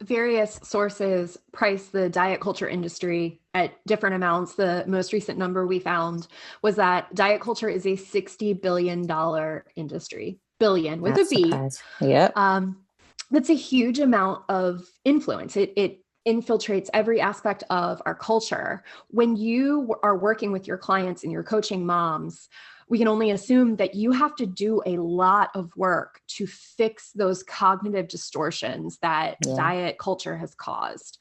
various sources price the diet culture industry at different amounts. The most recent number we found was that diet culture is a $60 billion industry, billion with Not a B. surprised. Yep. That's a huge amount of influence. It infiltrates every aspect of our culture. When you are working with your clients and you're coaching moms, we can only assume that you have to do a lot of work to fix those cognitive distortions that Yeah. diet culture has caused.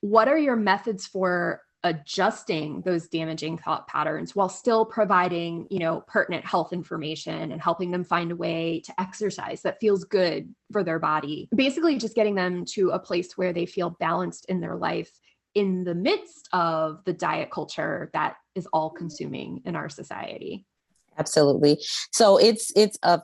What are your methods for adjusting those damaging thought patterns while still providing, pertinent health information and helping them find a way to exercise that feels good for their body? Basically, just getting them to a place where they feel balanced in their life in the midst of the diet culture that is all consuming in our society. Absolutely. So it's a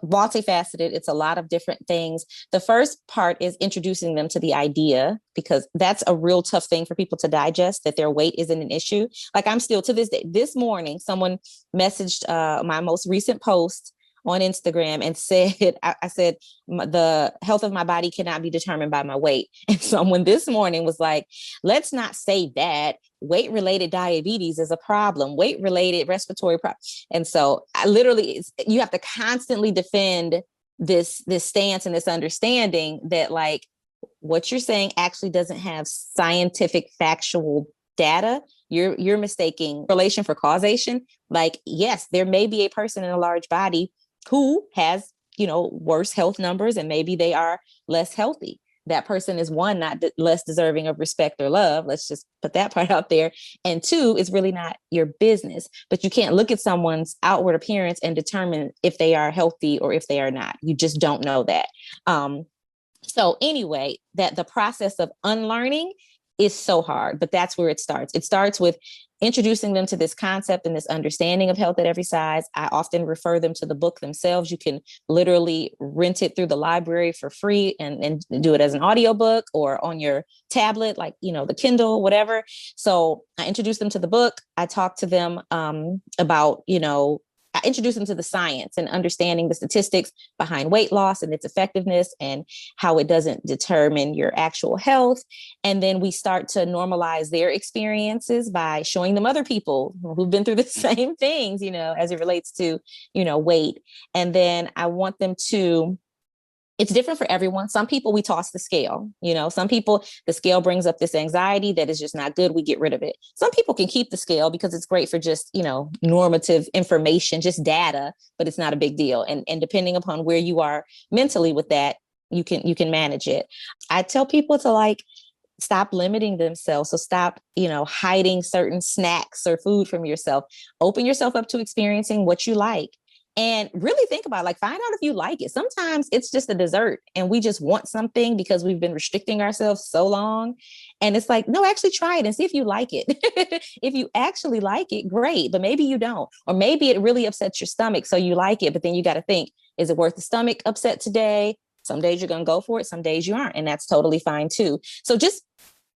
multifaceted. It's a lot of different things. The first part is introducing them to the idea, because that's a real tough thing for people to digest, that their weight isn't an issue. Like, I'm still to this day, this morning, someone messaged my most recent post on Instagram and said, I said, the health of my body cannot be determined by my weight. And someone this morning was like, let's not say that. Weight related diabetes is a problem, weight related respiratory problem. And so I literally, you have to constantly defend this stance and this understanding that, like, what you're saying actually doesn't have scientific factual data. You're mistaking relation for causation. Like, yes, there may be a person in a large body who has, worse health numbers, and maybe they are less healthy. That person is, one, not less deserving of respect or love. Let's just put that part out there. And two, it's really not your business. But you can't look at someone's outward appearance and determine if they are healthy or if they are not. You just don't know that. So anyway, that the process of unlearning is so hard, but that's where it starts. It starts with introducing them to this concept and this understanding of health at every size. I often refer them to the book themselves. You can literally rent it through the library for free and do it as an audiobook or on your tablet, like, the Kindle, whatever. So I introduce them to the book. I talk to them about, I introduce them to the science and understanding the statistics behind weight loss and its effectiveness and how it doesn't determine your actual health. And then we start to normalize their experiences by showing them other people who've been through the same things, as it relates to, weight. And then I want them to, it's different for everyone. Some people, we toss the scale. Some people, the scale brings up this anxiety that is just not good. We get rid of it. Some people can keep the scale because it's great for just, normative information, just data, but it's not a big deal. And depending upon where you are mentally with that, you can manage it. I tell people to, like, stop limiting themselves. So stop, hiding certain snacks or food from yourself. Open yourself up to experiencing what you like. And really think about, like, find out if you like it. Sometimes it's just a dessert and we just want something because we've been restricting ourselves so long. And it's like, no, actually try it and see if you like it. If you actually like it, great. But maybe you don't. Or maybe it really upsets your stomach, so you like it. But then you got to think, is it worth the stomach upset today? Some days you're going to go for it. Some days you aren't. And that's totally fine too. So just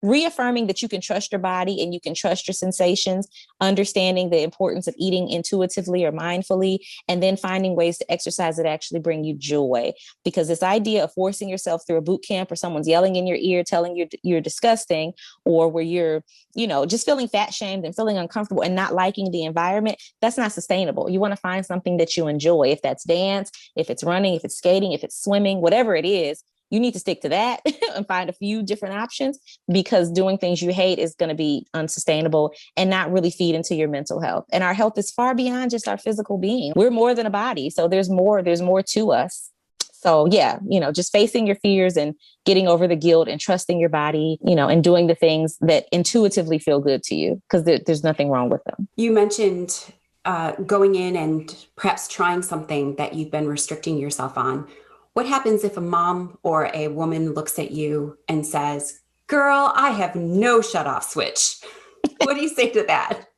reaffirming that you can trust your body and you can trust your sensations, understanding the importance of eating intuitively or mindfully, and then finding ways to exercise that actually bring you joy. Because this idea of forcing yourself through a boot camp, or someone's yelling in your ear, telling you you're disgusting, or where you're, just feeling fat shamed and feeling uncomfortable and not liking the environment, that's not sustainable. You want to find something that you enjoy. If that's dance, if it's running, if it's skating, if it's swimming, whatever it is, you need to stick to that and find a few different options, because doing things you hate is going to be unsustainable and not really feed into your mental health. And our health is far beyond just our physical being. We're more than a body. So there's more to us. So yeah, just facing your fears and getting over the guilt and trusting your body, and doing the things that intuitively feel good to you, because there's nothing wrong with them. You mentioned going in and perhaps trying something that you've been restricting yourself on. What happens if a mom or a woman looks at you and says, girl, I have no shut off switch? What do you say to that?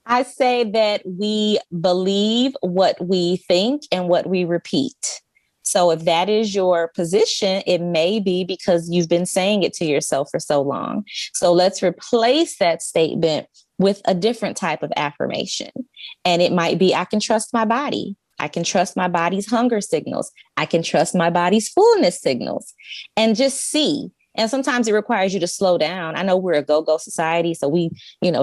I say that we believe what we think and what we repeat. So if that is your position, it may be because you've been saying it to yourself for so long. So let's replace that statement with a different type of affirmation. And it might be, I can trust my body. I can trust my body's hunger signals. I can trust my body's fullness signals, and just see. And sometimes it requires you to slow down. I know we're a go-go society, so we,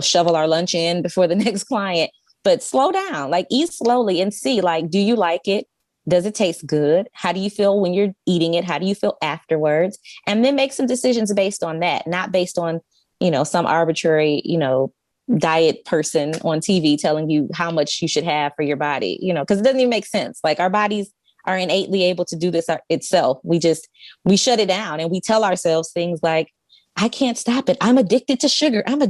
shovel our lunch in before the next client, but slow down, like eat slowly and see, like, do you like it? Does it taste good? How do you feel when you're eating it? How do you feel afterwards? And then make some decisions based on that, not based on, some arbitrary, diet person on TV telling you how much you should have for your body, because it doesn't even make sense. Like, our bodies are innately able to do this itself. We shut it down and we tell ourselves things like, I can't stop it. I'm addicted to sugar. And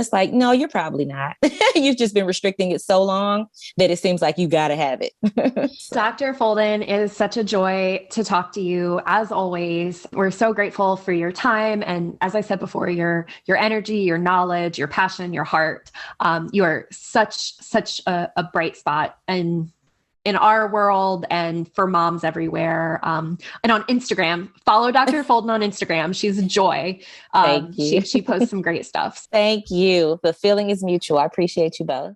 it's like, no, you're probably not. You've just been restricting it so long that it seems like you got to have it. Dr. Folden, it is such a joy to talk to you. As always, we're so grateful for your time. And as I said before, your energy, your knowledge, your passion, your heart. You are such a bright spot in our world and for moms everywhere. And on Instagram, follow Dr. Folden on Instagram. She's a joy. Thank you. She posts some great stuff. Thank you. The feeling is mutual. I appreciate you both.